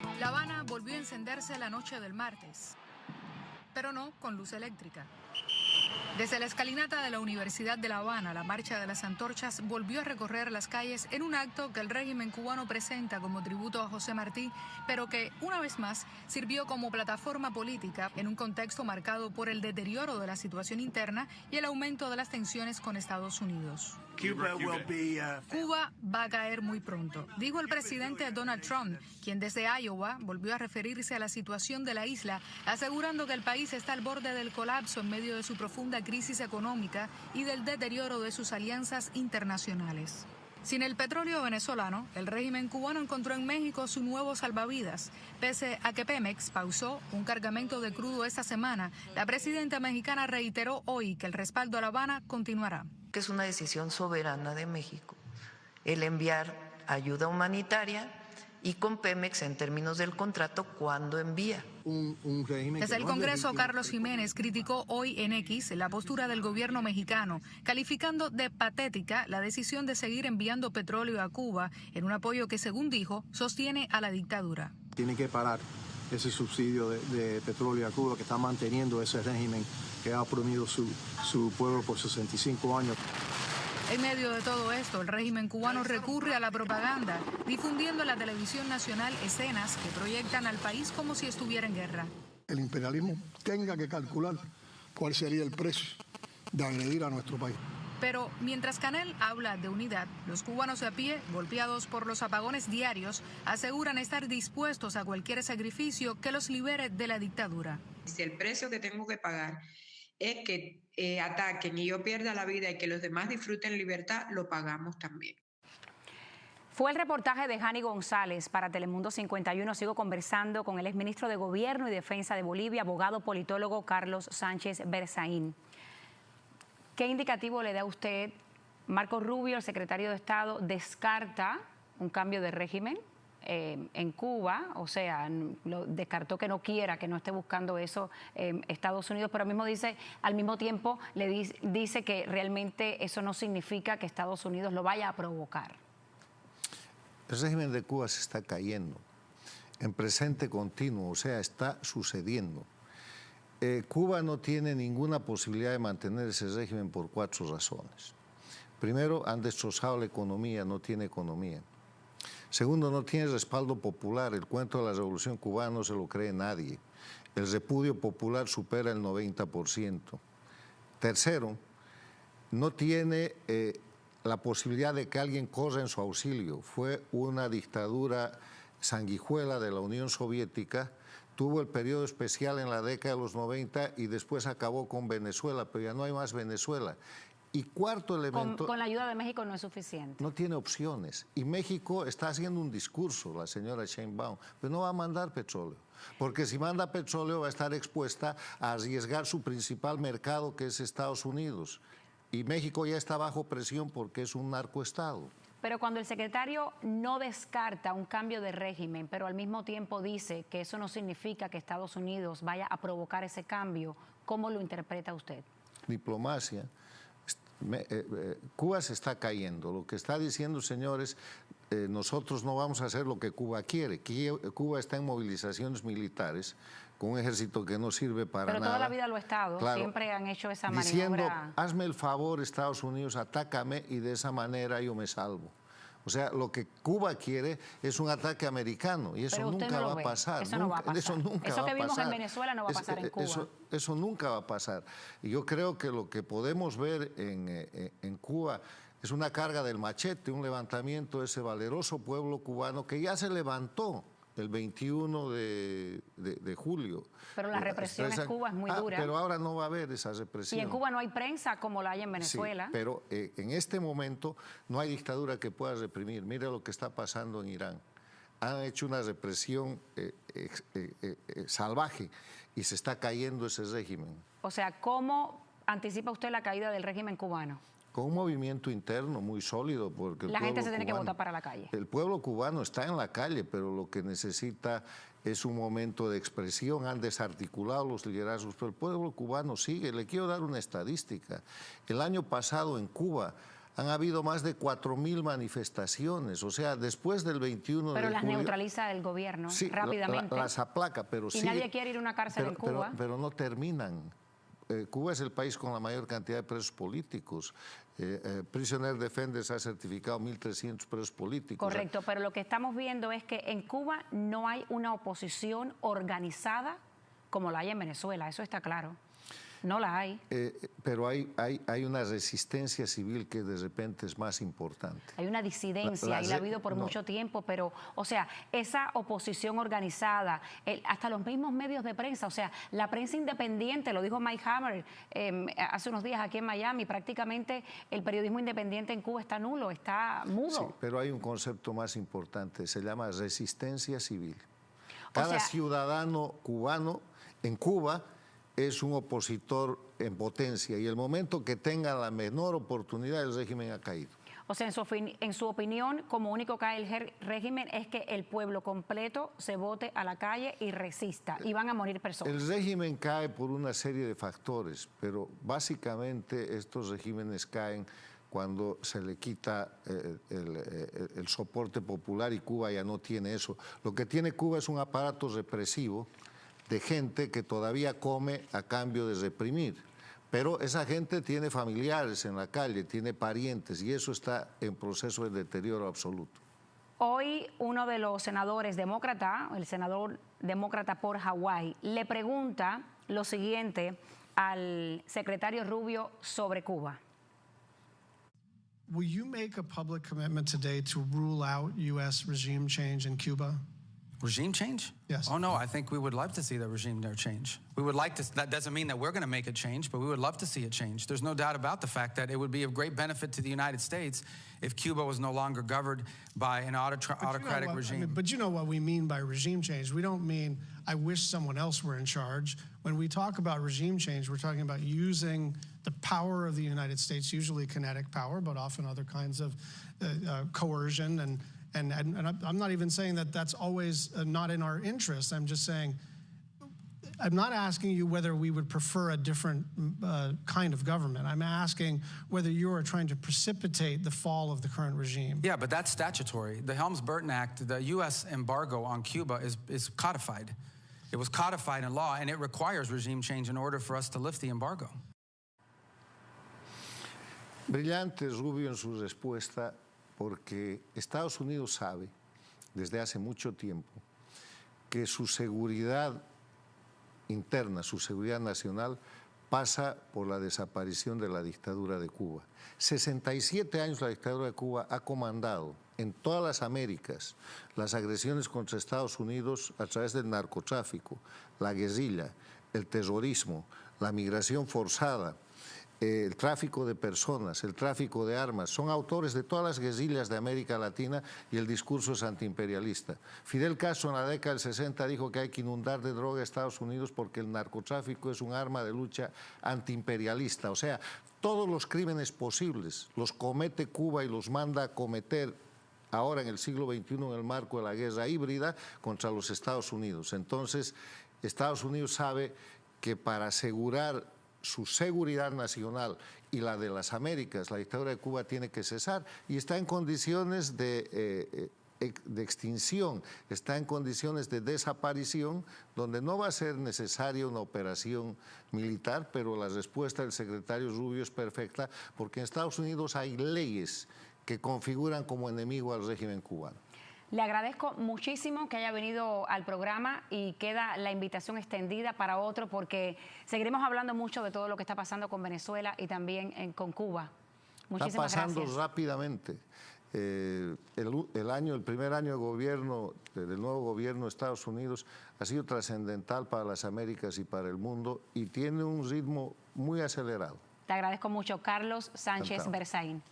La Habana volvió a encenderse la noche del martes, pero no con luz eléctrica. Desde la escalinata de la Universidad de La Habana, la Marcha de las Antorchas volvió a recorrer las calles en un acto que el régimen cubano presenta como tributo a José Martí, pero que, una vez más, sirvió como plataforma política en un contexto marcado por el deterioro de la situación interna y el aumento de las tensiones con Estados Unidos. Cuba va a caer muy pronto, dijo el presidente Donald Trump, quien desde Iowa volvió a referirse a la situación de la isla, asegurando que el país está al borde del colapso en medio de su profunda crisis económica y del deterioro de sus alianzas internacionales. Sin el petróleo venezolano, el régimen cubano encontró en México su nuevo salvavidas. Pese a que Pemex pausó un cargamento de crudo esta semana, la presidenta mexicana reiteró hoy que el respaldo a La Habana continuará. Que es una decisión soberana de México el enviar ayuda humanitaria y con Pemex en términos del contrato cuando envía. Desde el Congreso, Carlos Jiménez criticó hoy en X la postura del gobierno mexicano, calificando de patética la decisión de seguir enviando petróleo a Cuba en un apoyo que, según dijo, sostiene a la dictadura. Tiene que parar ese subsidio de petróleo a Cuba que está manteniendo ese régimen que ha oprimido su pueblo por 65 años. En medio de todo esto, el régimen cubano recurre a la propaganda, difundiendo en la televisión nacional escenas que proyectan al país como si estuviera en guerra. El imperialismo tenga que calcular cuál sería el precio de agredir a nuestro país. Pero mientras Canel habla de unidad, los cubanos a pie, golpeados por los apagones diarios, aseguran estar dispuestos a cualquier sacrificio que los libere de la dictadura. Si el precio que tengo que pagar es que ataquen y yo pierda la vida y que los demás disfruten libertad, lo pagamos también. Fue el reportaje de Jani González para Telemundo 51. Sigo conversando con el exministro de Gobierno y Defensa de Bolivia, abogado politólogo Carlos Sánchez Berzaín. ¿Qué indicativo le da usted? Marco Rubio, el secretario de Estado, descarta un cambio de régimen en Cuba, o sea, lo descartó que no quiera, que no esté buscando eso Estados Unidos, pero al mismo tiempo le dice que realmente eso no significa que Estados Unidos lo vaya a provocar. El régimen de Cuba se está cayendo en presente continuo, o sea, está sucediendo. Cuba no tiene ninguna posibilidad de mantener ese régimen por 4 razones. Primero, han destrozado la economía, no tiene economía. Segundo, no tiene respaldo popular. El cuento de la Revolución Cubana no se lo cree nadie. El repudio popular supera el 90%. Tercero, no tiene la posibilidad de que alguien corra en su auxilio. Fue una dictadura sanguijuela de la Unión Soviética, tuvo el periodo especial en la década de los 90 y después acabó con Venezuela, pero ya no hay más Venezuela. Y cuarto elemento... Con la ayuda de México no es suficiente. No tiene opciones. Y México está haciendo un discurso, la señora Sheinbaum, pero no va a mandar petróleo. Porque si manda petróleo va a estar expuesta a arriesgar su principal mercado, que es Estados Unidos. Y México ya está bajo presión porque es un narcoestado. Pero cuando el secretario no descarta un cambio de régimen, pero al mismo tiempo dice que eso no significa que Estados Unidos vaya a provocar ese cambio, ¿cómo lo interpreta usted? Diplomacia. Cuba se está cayendo. Lo que está diciendo, señores, nosotros no vamos a hacer lo que Cuba quiere. Cuba está en movilizaciones militares con un ejército que no sirve para nada. Pero toda la vida lo ha estado, claro, siempre han hecho esa maniobra. Diciendo, hazme el favor, Estados Unidos, atácame y de esa manera yo me salvo. O sea, lo que Cuba quiere es un ataque americano y eso nunca va a pasar. Eso no va a pasar. Eso que vimos en Venezuela no va a pasar en Cuba. Eso nunca va a pasar. Y yo creo que lo que podemos ver en Cuba es una carga del machete, un levantamiento de ese valeroso pueblo cubano que ya se levantó el 21 de julio. Pero la represión en Cuba es muy dura. Pero ahora no va a haber esa represión. Y en Cuba no hay prensa como la hay en Venezuela. Sí, pero en este momento no hay dictadura que pueda reprimir. Mira lo que está pasando en Irán. Han hecho una represión salvaje y se está cayendo ese régimen. O sea, ¿cómo anticipa usted la caída del régimen cubano? Con un movimiento interno muy sólido. Porque la gente se tiene que votar para la calle. El pueblo cubano está en la calle, pero lo que necesita es un momento de expresión. Han desarticulado los liderazgos, pero el pueblo cubano sigue. Le quiero dar una estadística. El año pasado en Cuba han habido más de 4.000 manifestaciones. O sea, después del 21 de julio... Pero las neutraliza el gobierno sí, rápidamente. las aplaca, pero sí... Y nadie quiere ir a una cárcel en Cuba. Pero no terminan. Cuba es el país con la mayor cantidad de presos políticos. Prisoner Defenders ha certificado 1.300 presos políticos. Correcto, pero lo que estamos viendo es que en Cuba no hay una oposición organizada como la hay en Venezuela, eso está claro. No la hay. Pero hay una resistencia civil que de repente es más importante. Hay una disidencia y la ha habido por mucho tiempo, pero, o sea, esa oposición organizada, hasta los mismos medios de prensa, o sea, la prensa independiente, lo dijo Mike Hammer hace unos días aquí en Miami, prácticamente el periodismo independiente en Cuba está nulo, está mudo. Sí, pero hay un concepto más importante, se llama resistencia civil. Cada ciudadano cubano en Cuba es un opositor en potencia y el momento que tenga la menor oportunidad el régimen ha caído. O sea, en su opinión, como único cae el régimen es que el pueblo completo se bote a la calle y resista y van a morir personas. El régimen cae por una serie de factores, pero básicamente estos regímenes caen cuando se le quita el soporte popular y Cuba ya no tiene eso. Lo que tiene Cuba es un aparato represivo de gente que todavía come a cambio de reprimir. Pero esa gente tiene familiares en la calle, tiene parientes y eso está en proceso de deterioro absoluto. Hoy uno de los senadores demócrata, el senador demócrata por Hawái, le pregunta lo siguiente al secretario Rubio sobre Cuba. Will you make a public commitment today to rule out U.S. regime change in Cuba? Regime change? Yes. Oh, no, I think we would love to see the regime there change. We would like to, that doesn't mean that we're going to make it change, but we would love to see it change. There's no doubt about the fact that it would be of great benefit to the United States if Cuba was no longer governed by an autocratic regime. But you know what we mean by regime change. We don't mean, I wish someone else were in charge. When we talk about regime change, we're talking about using the power of the United States, usually kinetic power, but often other kinds of coercion and I'm not even saying that that's always not in our interest. I'm just saying, I'm not asking you whether we would prefer a different kind of government. I'm asking whether you are trying to precipitate the fall of the current regime. Yeah, but that's statutory. The Helms-Burton Act, the U.S. embargo on Cuba is codified. It was codified in law, and it requires regime change in order for us to lift the embargo. Brillante Rubio en su respuesta, porque Estados Unidos sabe desde hace mucho tiempo que su seguridad interna, su seguridad nacional, pasa por la desaparición de la dictadura de Cuba. 67 años la dictadura de Cuba ha comandado en todas las Américas las agresiones contra Estados Unidos a través del narcotráfico, la guerrilla, el terrorismo, la migración forzada, el tráfico de personas, el tráfico de armas, son autores de todas las guerrillas de América Latina y el discurso es antiimperialista. Fidel Castro en la década del 60 dijo que hay que inundar de droga a Estados Unidos porque el narcotráfico es un arma de lucha antiimperialista. O sea, todos los crímenes posibles los comete Cuba y los manda a cometer ahora en el siglo XXI en el marco de la guerra híbrida contra los Estados Unidos. Entonces, Estados Unidos sabe que para asegurar su seguridad nacional y la de las Américas, la dictadura de Cuba tiene que cesar y está en condiciones de extinción, está en condiciones de desaparición, donde no va a ser necesaria una operación militar, pero la respuesta del secretario Rubio es perfecta, porque en Estados Unidos hay leyes que configuran como enemigo al régimen cubano. Le agradezco muchísimo que haya venido al programa y queda la invitación extendida para otro porque seguiremos hablando mucho de todo lo que está pasando con Venezuela y también con Cuba. Muchísimas gracias. Está pasando rápidamente. El primer año de gobierno del nuevo gobierno de Estados Unidos ha sido trascendental para las Américas y para el mundo y tiene un ritmo muy acelerado. Te agradezco mucho, Carlos Sánchez Berzaín.